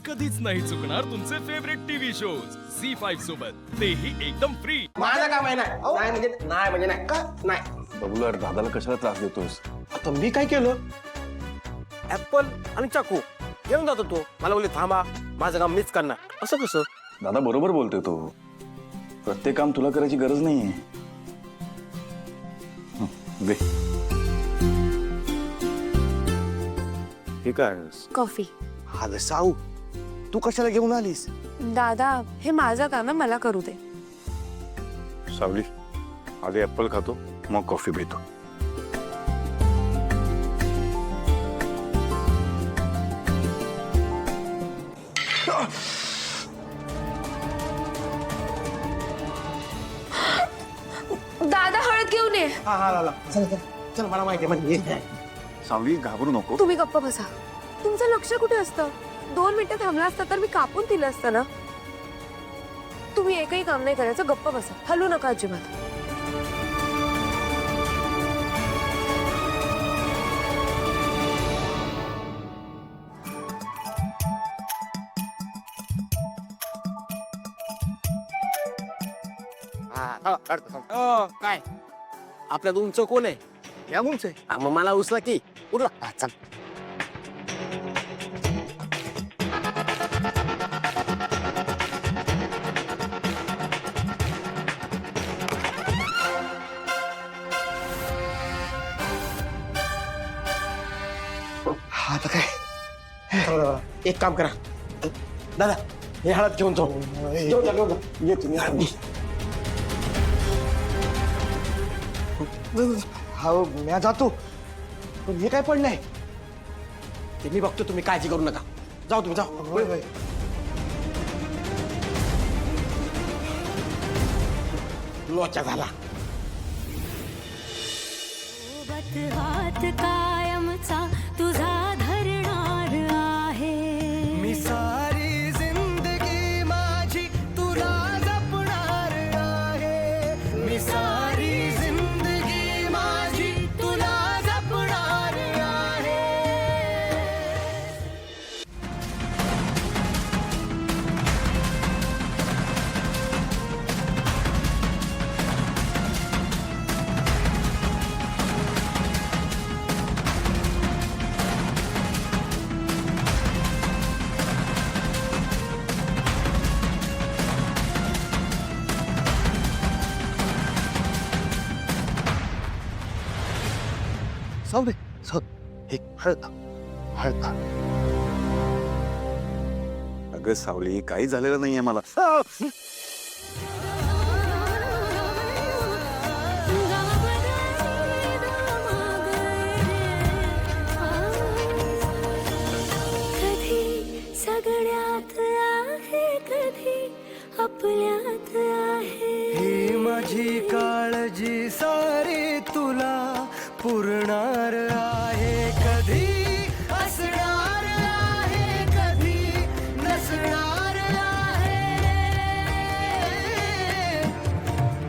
कधीच नाही चुकणार तुमचे फेवरेट टीव्ही शोज झी5 सोबत, तेही एकदम फ्री। माझं काम आहे ना, नाही म्हणजे नाही का नाही। बबलू यार, दादाला कशाला त्रास देतोस? आता मी काय केलं? ऍपल आणि चाकू घेऊन जातो तो, मला बोलले थांबा माझं काम मीच करणार। असं कसं? दादा बरोबर बोलतोय तो, प्रत्येक काम तुला करायची गरज नाहीये। दे हे काय? कॉफी। हा साऊ, तू कशाला घेऊन आलीस? दादा हे माझं काम आहे, मला करू दे। सावली, आधी ऍपल खातो मग कॉफी पितो। दादा हळद घेऊन ये। हा हा ला चल चल चल, मला माहिती आहे म्हणजे। सावली घाबरू नको। तुम्ही गप्प बसा, तुमचं लक्ष कुठे असतं? 2 मिनिटं थांबला असता तर मी कापून दिलं असतं ना। तुम्ही एकही काम नाही करायचं, गप्प बसा, हलू नका अजिबात। काय आपल्या उंच कोण आहे? या उंच आहे, मग मला उचला की उरला। चल आता काय, एक काम करा दादा, हे हळद घेऊन जाऊ। ये तुम्ही हळद। हो मी जातो, पण हे काय पडलंय ते मी बघतो, तुम्ही काळजी करू नका। जाऊ तुम्ही, जाऊ। लोचा झाला। सोबत हात कायमचा तुझा धरणार आहे, मी सारी जिंदगी माझी तुला जपणार आहे, मी सारी जिंदगी माझी तुला जपणार आहे। जाऊ दे, हे हळद हळद। अगं सावली, काही झालेलं नाहीये मला। कधी सगळ्यात आहे, कधी आपल्यात आहे, ही माझी काळजी सारी तुला पुरणार आहे, कधी असणार आहे, कधी नसणार आहे,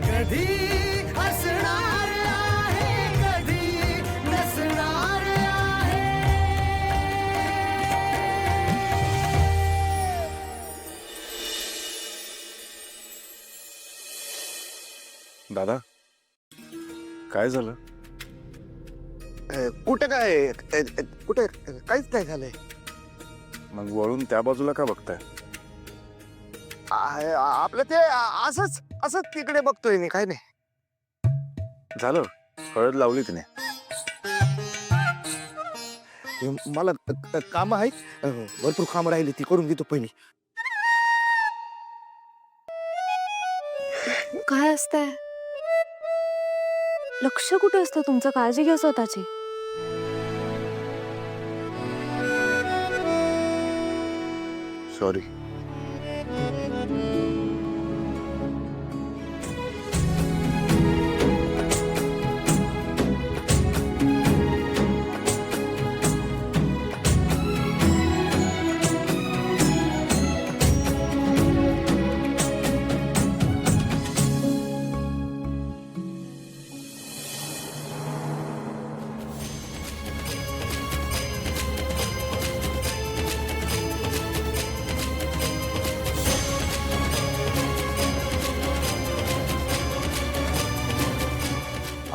कधी असणार आहे, कधी नसणार आहे। दादा काय झालं? कुठं काय, कुठे काहीच नाही झालंय। मग वळून त्या बाजूला का बघताय? आपलं ते असंच असंच तिकडे बघतोय मी, काय नाही। झालं, हळद लावली तिने। मला काम आहेत, भरपूर काम राहिली, ती करून घेतो पहिली। काय असतंय? लक्ष कुठे असतं तुमचं? काळजी घ्या स्वतःची। सॉरी।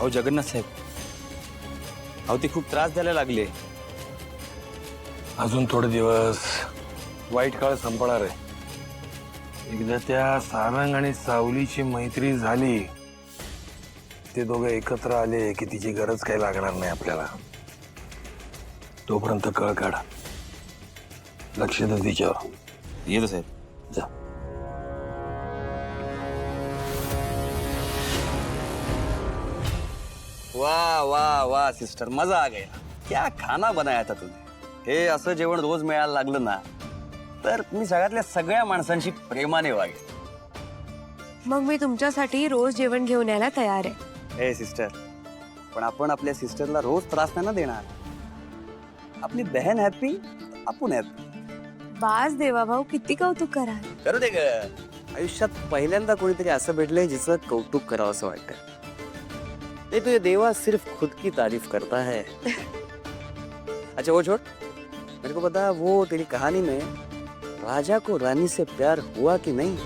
अहो जगन्नाथ साहेब, अहो ते खूप त्रास द्यायला लागले. अजून थोडे दिवस वाईट काळ संपणार आहे. एकदा त्या सारंग आणि सावलीची मैत्री झाली, ते दोघं एकत्र आले की तिची गरज काही लागणार नाही आपल्याला. तोपर्यंत कळ काढ, लक्ष दे तिच्यावर. येतो साहेब. जा. वाह वाह वाह सिस्टर, मजा आ गया. क्या खाना बनाया था तुम्ही. हे असं जेवण रोज मिळायला लागलं ना तर मी सगळ्यातल्या सगळ्या माणसांशी प्रेमाने वागेन. मग मी तुमच्यासाठी रोज जेवण घेऊन यायला तयार आहे. हे सिस्टर, पण आपण आपल्या सिस्टरला रोज त्रास नाही ना देणार. आपली बहन हॅपी, आपण हॅपी. बास देवा भाऊ, किती कौतुक करा. करू दे ग. आयुष्यात पहिल्यांदा कोणीतरी असं भेटलंय जिचं कौतुक करावं असं वाटतं. नहीं तो ये देवा सिर्फ खुद की तारीफ करता है. अच्छा वो छोड़, मेरे को बता, वो तेरी कहानी में राजा को रानी से प्यार हुआ कि नहीं?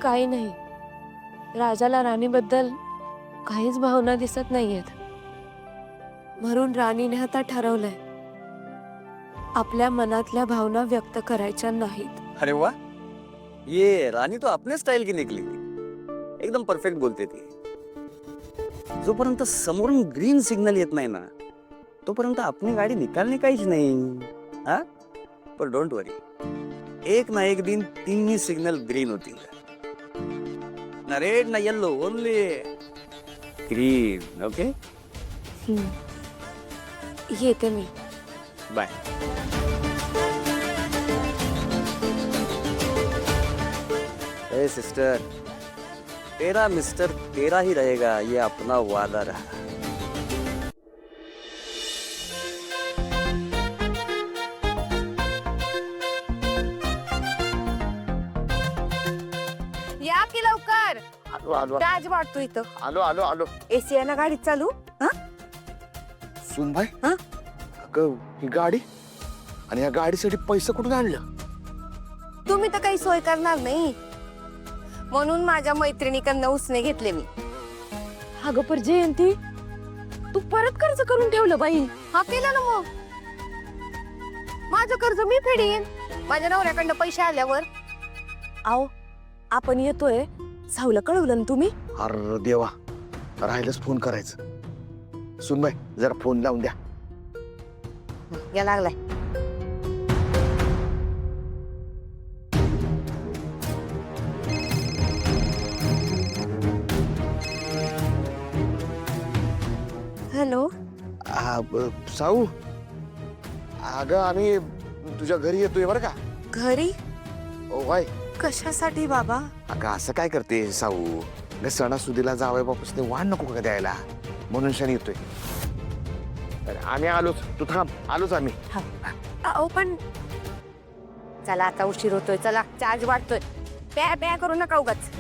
काही नाही. राजाला राणीबद्दल काहीच भावना दिसत नाहीयेत. म्हणून राणीने आता ठरवलंय आपल्या मनातल्या भावना व्यक्त करायच्या नाहीत. अरे वाह, ये रानी तो अपने स्टाइल की निकली थी. एकदम परफेक्ट बोलते ती. जोपर्यंत समोरून ग्रीन सिग्नल येत नाही ना तोपर्यंत आपली गाडी निकालणे काहीच नाही. हा, पण डोंट वरी, एक ना एक दिन तिन्ही सिग्नल ग्रीन होतील. ना रेड ना येल्लो, ओनली ग्रीन. ओके, येते मी. बाय. ए सिस्टर, तेरा मिस्टर तेरा ही रहेगा, ये अपना वादा रहा. या की लवकर. आलो आलो राज वाटतो इथं. आलो आलो आलो. एसी आहे ना गाडीत चालू. सुनबाई, हा? अगं, ही गाडी आणि या गाडीसाठी पैसे कुठून आणलं? तुम्ही तर काही सोय करणार नाही म्हणून माझ्या मैत्रिणीकडनं उसने घेतले मी. अगं पर जयंती, तू परत कर्ज करून ठेवलं बाई. हा केलं ना मग. माझं कर्ज मी फेडीन माझ्या नवऱ्याकडनं पैसे आल्यावर. आओ, आपण येतोय. सावलं कळवलं ना तुम्ही? अरे देवा, राहिलंच फोन करायचं. सुनबाई, जरा फोन लावून द्या. या लागलाय. हॅलो. साऊ, अगं आम्ही तुझ्या घरी येतोय बरं का. घरी? ओ वाय, कशासाठी बाबा? अगं असं काय करते साऊ, सणासुदीला जावय बापूस ते वाण नको का द्यायला, म्हणून शनी येतोय. आम्ही आलोच, तू थांब, आलोच आम्ही. अहो पण चला, आता उशीर होतोय. चला, चार्ज वाढतोय. प्या प्या करू नका उगाच.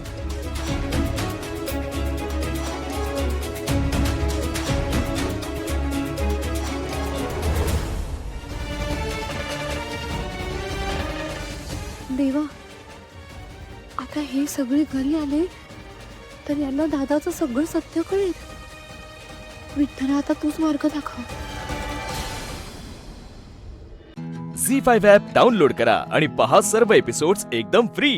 देवा, आता हे सगळे घरी आले तर यांना दादाचं सगळं सत्य कळेल. विठ्ठला, आता तूच मार्ग दाखव. झी5 ॲप डाउनलोड करा आणि पहा सर्व एपिसोड्स एकदम फ्री.